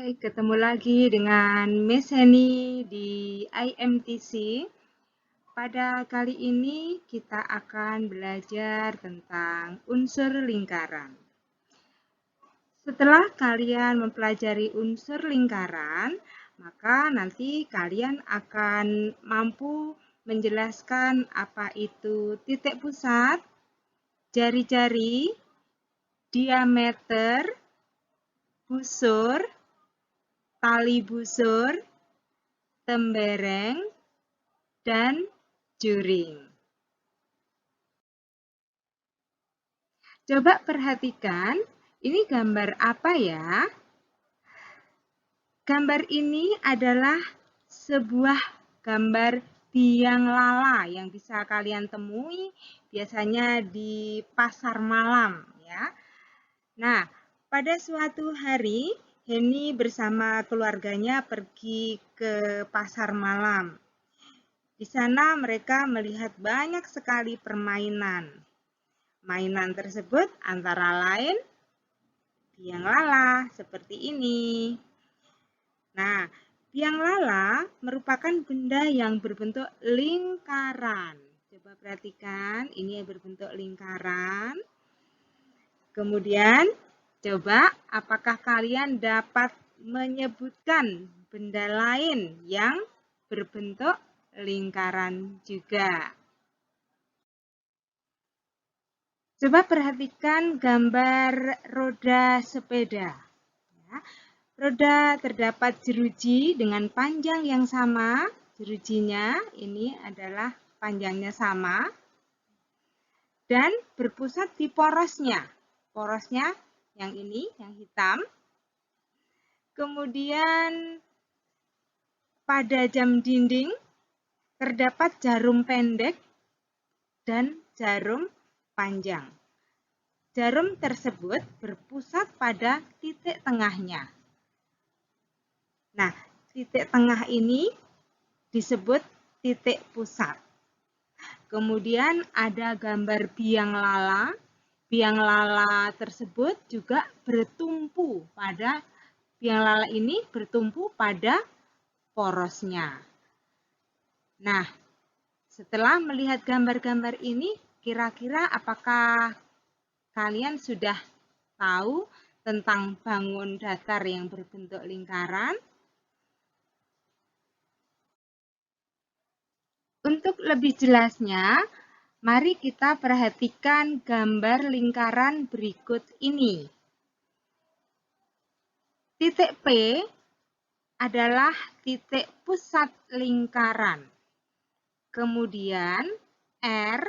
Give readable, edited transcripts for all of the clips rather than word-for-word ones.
Baik, ketemu lagi dengan Miss Heni di IMTC. Pada kali ini kita akan belajar tentang unsur lingkaran. Setelah kalian mempelajari unsur lingkaran, maka nanti kalian akan mampu menjelaskan apa itu titik pusat, jari-jari, diameter, busur, tali busur, tembereng, dan juring. Coba perhatikan, ini gambar apa ya? Gambar ini adalah sebuah gambar biang lala yang bisa kalian temui biasanya di pasar malam ya. Nah, pada suatu hari Heni bersama keluarganya pergi ke pasar malam. Di sana mereka melihat banyak sekali permainan. Mainan tersebut antara lain biang lala seperti ini. Nah, biang lala merupakan benda yang berbentuk lingkaran. Coba perhatikan, ini berbentuk lingkaran. Kemudian, coba apakah kalian dapat menyebutkan benda lain yang berbentuk lingkaran juga? Coba perhatikan gambar roda sepeda. Ya. Roda terdapat jeruji dengan panjang yang sama. Jerujinya ini adalah panjangnya sama. Dan berpusat di porosnya. Porosnya yang ini, yang hitam. Kemudian pada jam dinding terdapat jarum pendek dan jarum panjang. Jarum tersebut berpusat pada titik tengahnya. Nah, titik tengah ini disebut titik pusat. Kemudian ada gambar biang lala. Biang lala tersebut juga bertumpu pada, biang lala ini bertumpu pada porosnya. Nah, setelah melihat gambar-gambar ini, kira-kira apakah kalian sudah tahu tentang bangun datar yang berbentuk lingkaran? Untuk lebih jelasnya, mari kita perhatikan gambar lingkaran berikut ini. Titik P adalah titik pusat lingkaran. Kemudian R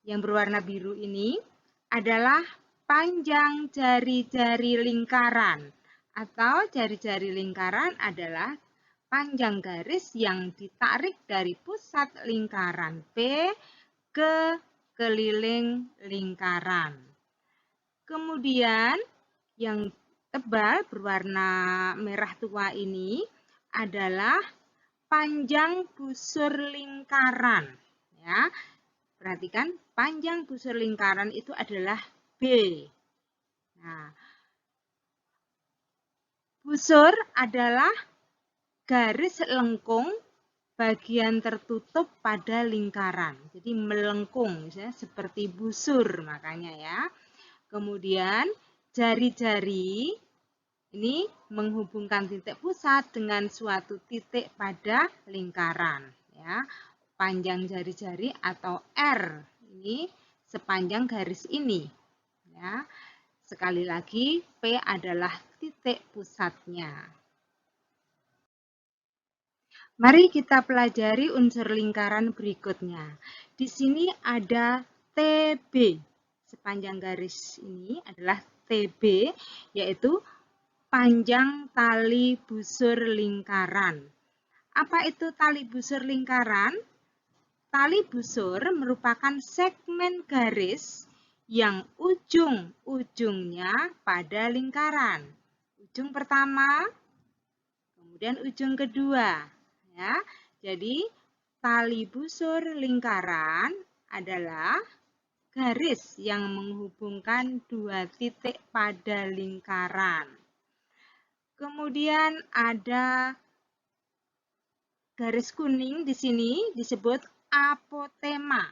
yang berwarna biru ini adalah panjang jari-jari lingkaran, atau jari-jari lingkaran adalah panjang garis yang ditarik dari pusat lingkaran P ke keliling lingkaran. Kemudian yang tebal berwarna merah tua ini adalah panjang busur lingkaran. Ya, perhatikan panjang busur lingkaran itu adalah B. Nah, busur adalah garis lengkung bagian tertutup pada lingkaran. Jadi melengkung, ya, seperti busur makanya ya. Kemudian jari-jari ini menghubungkan titik pusat dengan suatu titik pada lingkaran. Ya. Panjang jari-jari atau R ini sepanjang garis ini. Ya. Sekali lagi, P adalah titik pusatnya. Mari kita pelajari unsur lingkaran berikutnya. Di sini ada TB. Sepanjang garis ini adalah TB, yaitu panjang tali busur lingkaran. Apa itu tali busur lingkaran? Tali busur merupakan segmen garis yang ujung-ujungnya pada lingkaran. Ujung pertama, kemudian ujung kedua. Ya, jadi tali busur lingkaran adalah garis yang menghubungkan dua titik pada lingkaran. Kemudian ada garis kuning di sini disebut apotema.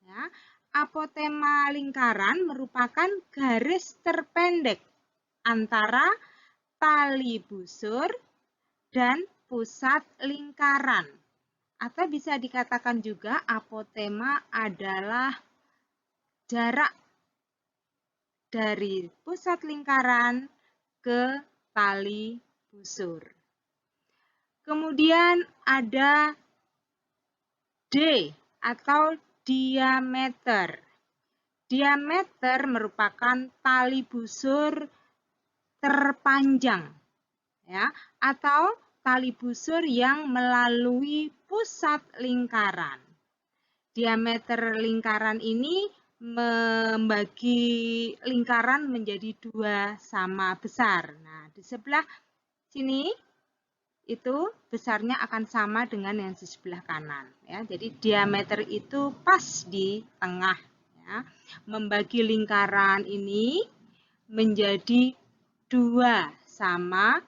Ya. Apotema lingkaran merupakan garis terpendek antara tali busur dan pusat lingkaran. Atau bisa dikatakan juga apotema adalah jarak dari pusat lingkaran ke tali busur. Kemudian ada D atau diameter. Diameter merupakan tali busur terpanjang, ya, atau tali busur yang melalui pusat lingkaran. Diameter lingkaran ini membagi lingkaran menjadi dua sama besar. Nah, di sebelah sini itu besarnya akan sama dengan yang di sebelah kanan. Ya. Jadi diameter itu pas di tengah. Ya. Membagi lingkaran ini menjadi dua sama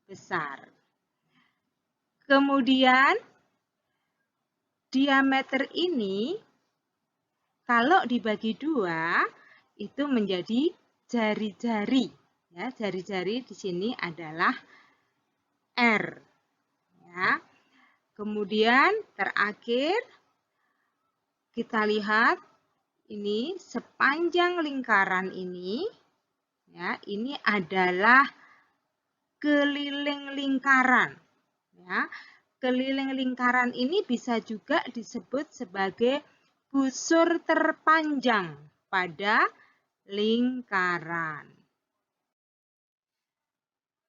besar. Kemudian diameter ini kalau dibagi dua itu menjadi jari-jari. Ya, jari-jari di sini adalah R. Ya. Kemudian terakhir kita lihat ini sepanjang lingkaran ini, ya, ini adalah keliling lingkaran. Ya. Keliling lingkaran ini bisa juga disebut sebagai busur terpanjang pada lingkaran.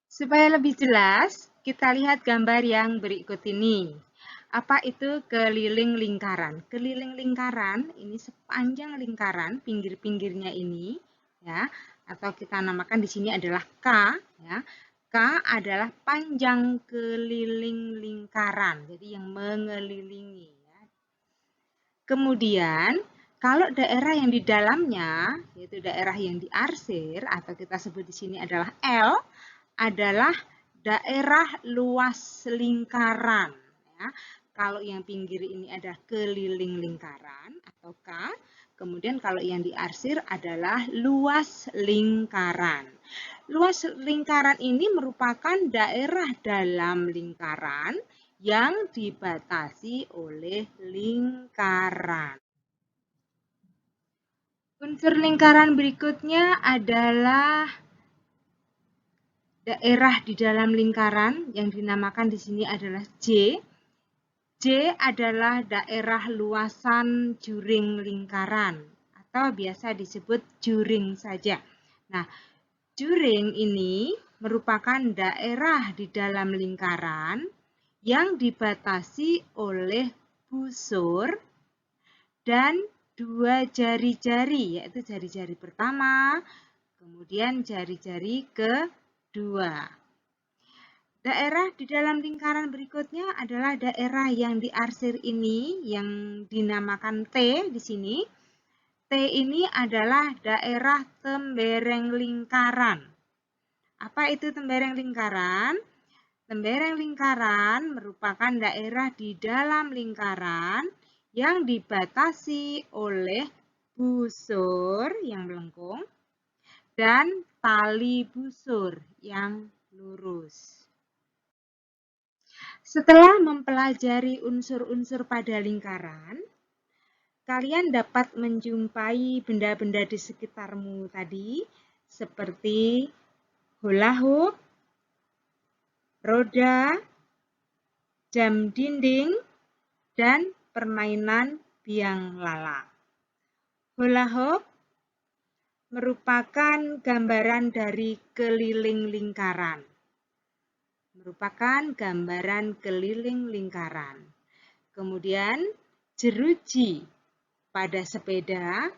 Supaya lebih jelas, kita lihat gambar yang berikut ini. Apa itu keliling lingkaran? Keliling lingkaran ini sepanjang lingkaran, pinggir-pinggirnya ini, ya, atau kita namakan di sini adalah K, ya. K adalah panjang keliling lingkaran, jadi yang mengelilingi. Ya. Kemudian, kalau daerah yang di dalamnya, yaitu daerah yang diarsir, atau kita sebut di sini adalah L, adalah daerah luas lingkaran. Ya. Kalau yang pinggir ini adalah keliling lingkaran atau K. Kemudian kalau yang diarsir adalah luas lingkaran. Luas lingkaran ini merupakan daerah dalam lingkaran yang dibatasi oleh lingkaran. Unsur lingkaran berikutnya adalah daerah di dalam lingkaran yang dinamakan di sini adalah J. J adalah daerah luasan juring lingkaran atau biasa disebut juring saja. Nah, juring ini merupakan daerah di dalam lingkaran yang dibatasi oleh busur dan dua jari-jari, yaitu jari-jari pertama, kemudian jari-jari kedua. Daerah di dalam lingkaran berikutnya adalah daerah yang diarsir ini yang dinamakan T di sini. T ini adalah daerah tembereng lingkaran. Apa itu tembereng lingkaran? Tembereng lingkaran merupakan daerah di dalam lingkaran yang dibatasi oleh busur yang melengkung dan tali busur yang lurus. Setelah mempelajari unsur-unsur pada lingkaran, kalian dapat menjumpai benda-benda di sekitarmu tadi, seperti hula hoop, roda, jam dinding, dan permainan biang lala. Hula hoop merupakan gambaran dari keliling lingkaran. Merupakan gambaran keliling lingkaran. Kemudian jeruji pada sepeda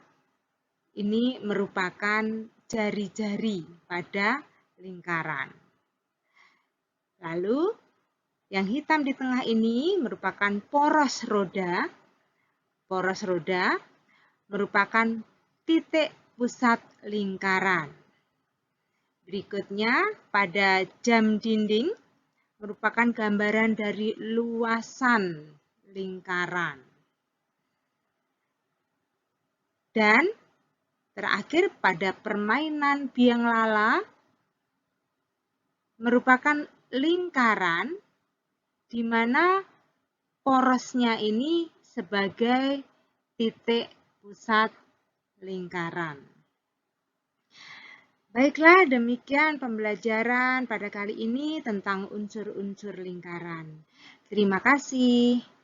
ini merupakan jari-jari pada lingkaran. Lalu yang hitam di tengah ini merupakan poros roda. Poros roda merupakan titik pusat lingkaran. Berikutnya, pada jam dinding merupakan gambaran dari luasan lingkaran. Dan terakhir, pada permainan biang lala merupakan lingkaran di mana porosnya ini sebagai titik pusat lingkaran. Baiklah, demikian pembelajaran pada kali ini tentang unsur-unsur lingkaran. Terima kasih.